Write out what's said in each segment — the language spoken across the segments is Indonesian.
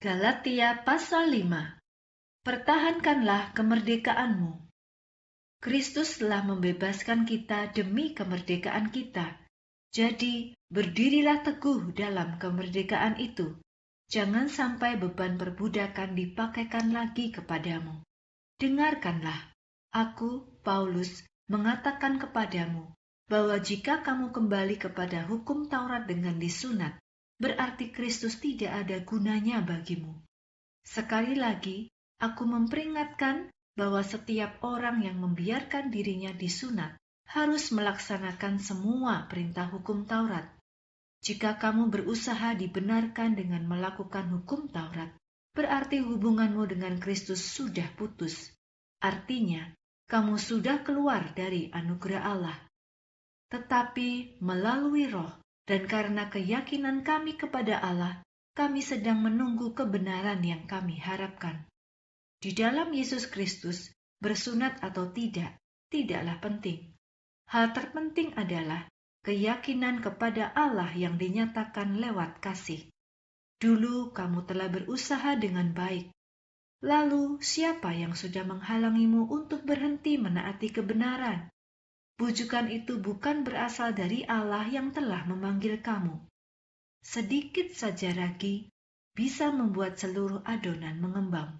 Galatia pasal 5. Pertahankanlah kemerdekaanmu. Kristus telah membebaskan kita demi kemerdekaan kita. Jadi, berdirilah teguh dalam kemerdekaan itu. Jangan sampai beban perbudakan dipakaikan lagi kepadamu. Dengarkanlah, aku, Paulus, mengatakan kepadamu bahwa jika kamu kembali kepada hukum Taurat dengan disunat, berarti Kristus tidak ada gunanya bagimu. Sekali lagi, aku memperingatkan bahwa setiap orang yang membiarkan dirinya disunat harus melaksanakan semua perintah hukum Taurat. Jika kamu berusaha dibenarkan dengan melakukan hukum Taurat, berarti hubunganmu dengan Kristus sudah putus. Artinya, kamu sudah keluar dari anugerah Allah. Tetapi melalui Roh dan karena keyakinan kami kepada Allah, kami sedang menunggu kebenaran yang kami harapkan. Di dalam Yesus Kristus, bersunat atau tidak, tidaklah penting. Hal terpenting adalah keyakinan kepada Allah yang dinyatakan lewat kasih. Dulu kamu telah berusaha dengan baik. Lalu siapa yang sudah menghalangimu untuk berhenti menaati kebenaran? Bujukan itu bukan berasal dari Allah yang telah memanggil kamu. Sedikit saja ragi bisa membuat seluruh adonan mengembang.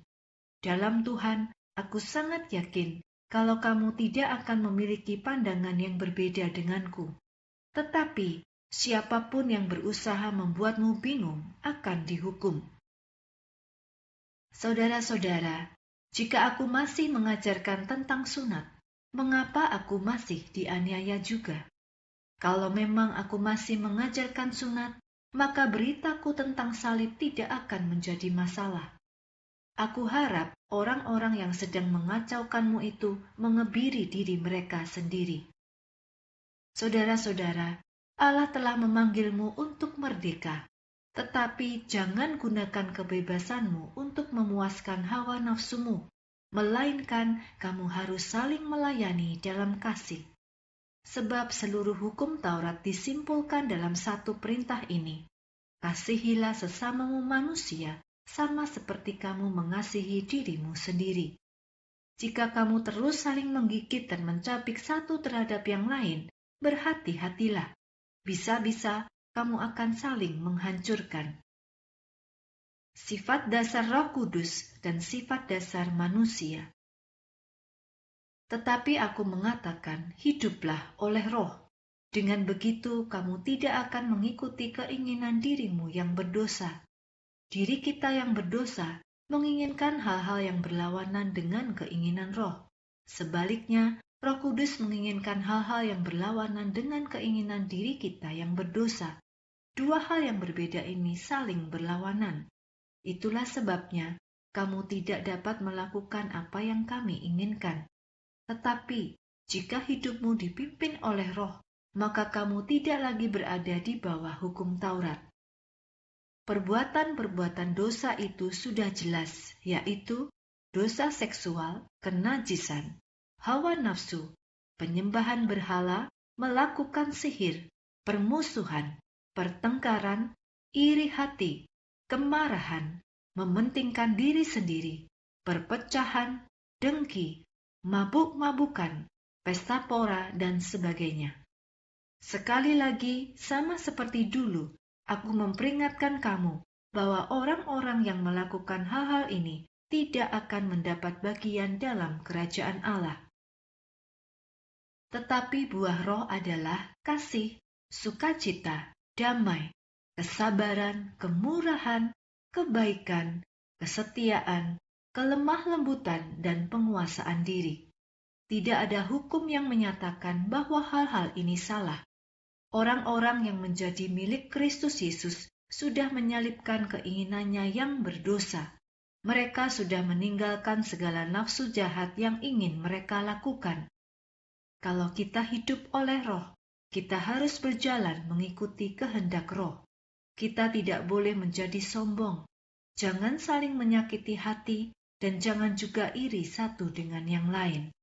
Dalam Tuhan, aku sangat yakin kalau kamu tidak akan memiliki pandangan yang berbeda denganku. Tetapi, siapapun yang berusaha membuatmu bingung akan dihukum. Saudara-saudara, jika aku masih mengajarkan tentang sunat, mengapa aku masih dianiaya juga? Kalau memang aku masih mengajarkan sunat, maka beritaku tentang salib tidak akan menjadi masalah. Aku harap orang-orang yang sedang mengacaukanmu itu mengebiri diri mereka sendiri. Saudara-saudara, Allah telah memanggilmu untuk merdeka, tetapi jangan gunakan kebebasanmu untuk memuaskan hawa nafsumu, melainkan kamu harus saling melayani dalam kasih. Sebab seluruh hukum Taurat disimpulkan dalam satu perintah ini. Kasihilah sesamamu manusia, sama seperti kamu mengasihi dirimu sendiri. Jika kamu terus saling menggigit dan mencabik satu terhadap yang lain, berhati-hatilah. Bisa-bisa kamu akan saling menghancurkan. Sifat dasar Roh Kudus dan sifat dasar manusia. Tetapi aku mengatakan, hiduplah oleh Roh. Dengan begitu, kamu tidak akan mengikuti keinginan dirimu yang berdosa. Diri kita yang berdosa menginginkan hal-hal yang berlawanan dengan keinginan Roh. Sebaliknya, Roh Kudus menginginkan hal-hal yang berlawanan dengan keinginan diri kita yang berdosa. Dua hal yang berbeda ini saling berlawanan. Itulah sebabnya kamu tidak dapat melakukan apa yang kami inginkan. Tetapi, jika hidupmu dipimpin oleh Roh, maka kamu tidak lagi berada di bawah hukum Taurat. Perbuatan-perbuatan dosa itu sudah jelas, yaitu dosa seksual, kenajisan, hawa nafsu, penyembahan berhala, melakukan sihir, permusuhan, pertengkaran, iri hati, kemarahan, mementingkan diri sendiri, perpecahan, dengki, mabuk-mabukan, pesta pora, dan sebagainya. Sekali lagi, sama seperti dulu, aku memperingatkan kamu bahwa orang-orang yang melakukan hal-hal ini tidak akan mendapat bagian dalam kerajaan Allah. Tetapi buah Roh adalah kasih, sukacita, damai, kesabaran, kemurahan, kebaikan, kesetiaan, kelemah lembutan, dan penguasaan diri. Tidak ada hukum yang menyatakan bahwa hal-hal ini salah. Orang-orang yang menjadi milik Kristus Yesus sudah menyalibkan keinginannya yang berdosa. Mereka sudah meninggalkan segala nafsu jahat yang ingin mereka lakukan. Kalau kita hidup oleh Roh, kita harus berjalan mengikuti kehendak Roh. Kita tidak boleh menjadi sombong. Jangan saling menyakiti hati dan jangan juga iri satu dengan yang lain.